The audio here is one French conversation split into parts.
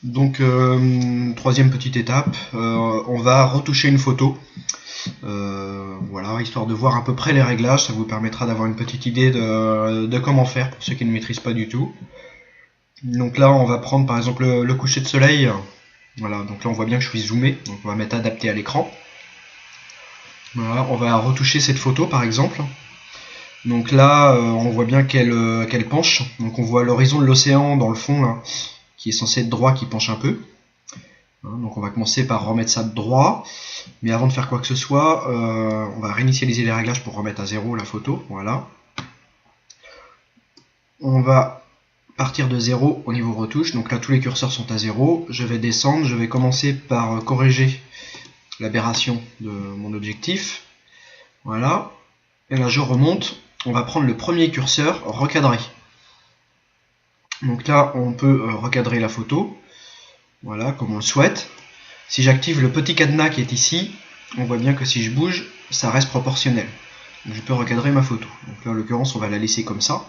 Donc troisième petite étape, on va retoucher une photo. Voilà, histoire de voir à peu près les réglages, ça vous permettra d'avoir une petite idée de comment faire pour ceux qui ne maîtrisent pas du tout. Donc là on va prendre par exemple le coucher de soleil. Voilà, donc là on voit bien que je suis zoomé, donc on va mettre adapté à l'écran. Voilà, on va retoucher cette photo par exemple. Donc là on voit bien qu'elle penche, donc on voit l'horizon de l'océan dans le fond là, qui est censé être droit, qui penche un peu. Donc on va commencer par remettre ça de droit, mais avant de faire quoi que ce soit, on va réinitialiser les réglages pour remettre à zéro la photo. Voilà. On va partir de 0 au niveau retouche, donc là tous les curseurs sont à 0. Je vais descendre, je vais commencer par corriger l'aberration de mon objectif. Voilà. Et là je remonte, on va prendre le premier curseur, recadrer. Donc là on peut recadrer la photo, voilà, comme on le souhaite. Si j'active le petit cadenas qui est ici, on voit bien que si je bouge, ça reste proportionnel. Donc je peux recadrer ma photo. Donc là en l'occurrence on va la laisser comme ça.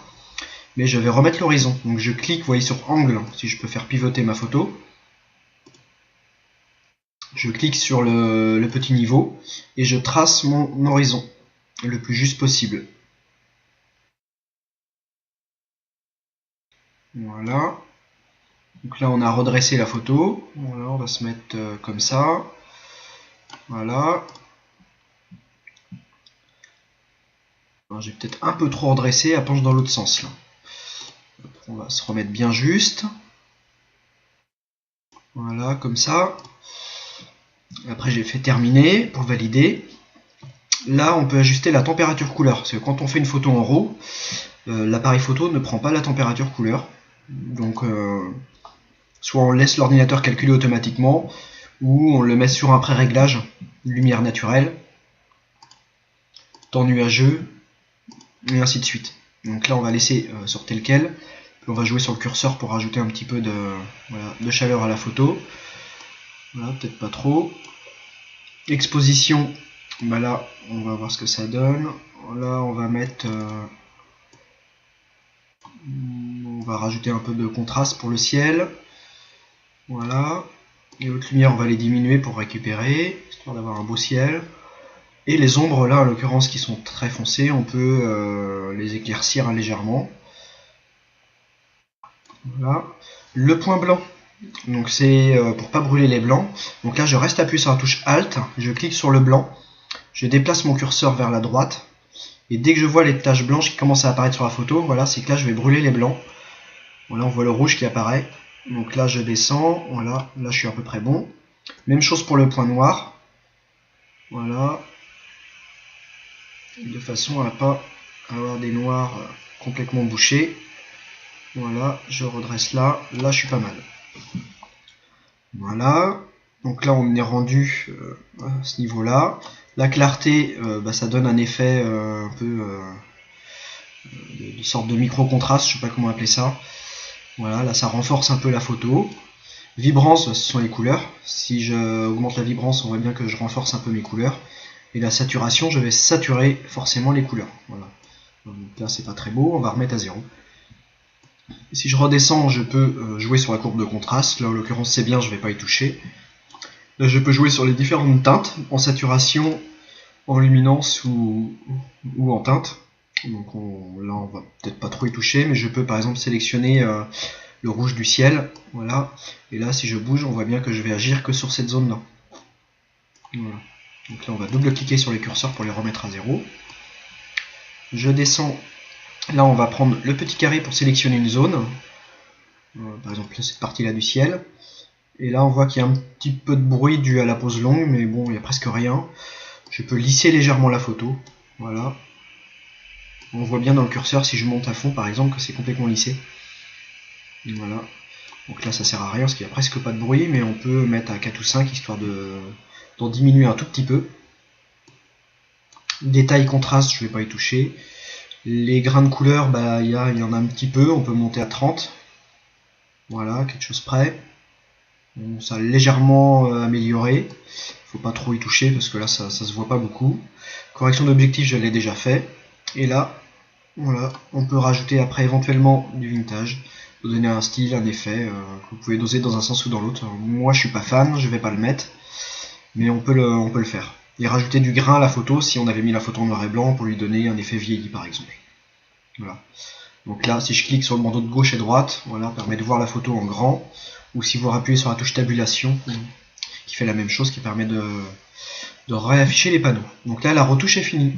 Mais je vais remettre l'horizon. Donc je clique, vous voyez, sur angle, si je peux faire pivoter ma photo. Je clique sur le petit niveau et je trace mon horizon le plus juste possible. Voilà. Donc là on a redressé la photo. Voilà, on va se mettre comme ça. Voilà. J'ai peut-être un peu trop redressé, elle penche dans l'autre sens là. On va se remettre bien juste. Voilà, comme ça. Après j'ai fait terminer pour valider. Là on peut ajuster la température couleur, parce que quand on fait une photo en RAW, l'appareil photo ne prend pas la température couleur. Donc soit on laisse l'ordinateur calculer automatiquement, ou on le met sur un pré-réglage, lumière naturelle, temps nuageux, et ainsi de suite. Donc là on va laisser sur tel quel, puis on va jouer sur le curseur pour rajouter un petit peu de chaleur à la photo. Voilà, peut-être pas trop. Exposition, bah là on va voir ce que ça donne. Là on va mettre... on va rajouter un peu de contraste pour le ciel. Voilà. Les hautes lumières on va les diminuer pour récupérer, histoire d'avoir un beau ciel. Et les ombres là en l'occurrence qui sont très foncées, on peut les éclaircir légèrement. Voilà. Le point blanc, donc c'est pour pas brûler les blancs. Donc là je reste appuyé sur la touche Alt, je clique sur le blanc, je déplace mon curseur vers la droite, et dès que je vois les taches blanches qui commencent à apparaître sur la photo, voilà, c'est que là je vais brûler les blancs. Voilà, on voit le rouge qui apparaît. Donc là je descends, voilà, là je suis à peu près bon. Même chose pour le point noir. Voilà. De façon à ne pas avoir des noirs complètement bouchés. Voilà, je redresse là. Là je suis pas mal. Voilà. Donc là on est rendu à ce niveau là. La clarté, ça donne un effet un peu de sorte de micro-contraste, je sais pas comment appeler ça. Voilà, là ça renforce un peu la photo. Vibrance, ce sont les couleurs. Si j'augmente la vibrance, on voit bien que je renforce un peu mes couleurs. Et la saturation, je vais saturer forcément les couleurs. Voilà. Donc là c'est pas très beau, on va remettre à 0. Si je redescends, je peux jouer sur la courbe de contraste. Là en l'occurrence c'est bien, je ne vais pas y toucher. Là je peux jouer sur les différentes teintes, en saturation, en luminance ou en teinte. Donc là on va peut-être pas trop y toucher, mais je peux par exemple sélectionner le rouge du ciel, voilà. Et là si je bouge, on voit bien que je vais agir que sur cette zone là. Voilà. Donc là on va double-cliquer sur les curseurs pour les remettre à 0. Je descends, là on va prendre le petit carré pour sélectionner une zone. Par exemple cette partie là du ciel. Et là on voit qu'il y a un petit peu de bruit dû à la pause longue, mais bon il n'y a presque rien. Je peux lisser légèrement la photo, voilà. On voit bien dans le curseur si je monte à fond par exemple que c'est complètement lissé. Voilà. Donc là ça sert à rien parce qu'il n'y a presque pas de bruit, mais on peut mettre à 4 ou 5 histoire d'en diminuer un tout petit peu. Détail contraste, je ne vais pas y toucher. Les grains de couleur, il y en a un petit peu, on peut monter à 30. Voilà, quelque chose près. Bon, ça a légèrement amélioré. Faut pas trop y toucher parce que là ça se voit pas beaucoup. Correction d'objectif, je l'ai déjà fait. Et là, voilà, on peut rajouter après éventuellement du vintage. pour donner un style, un effet, que vous pouvez doser dans un sens ou dans l'autre. Moi je suis pas fan, je vais pas le mettre, mais on peut le faire. Et rajouter du grain à la photo si on avait mis la photo en noir et blanc pour lui donner un effet vieilli par exemple. Voilà. Donc là, si je clique sur le bandeau de gauche et droite, voilà, permet de voir la photo en grand. Ou si vous appuyez sur la touche tabulation, qui fait la même chose, qui permet de réafficher les panneaux. Donc là, la retouche est finie.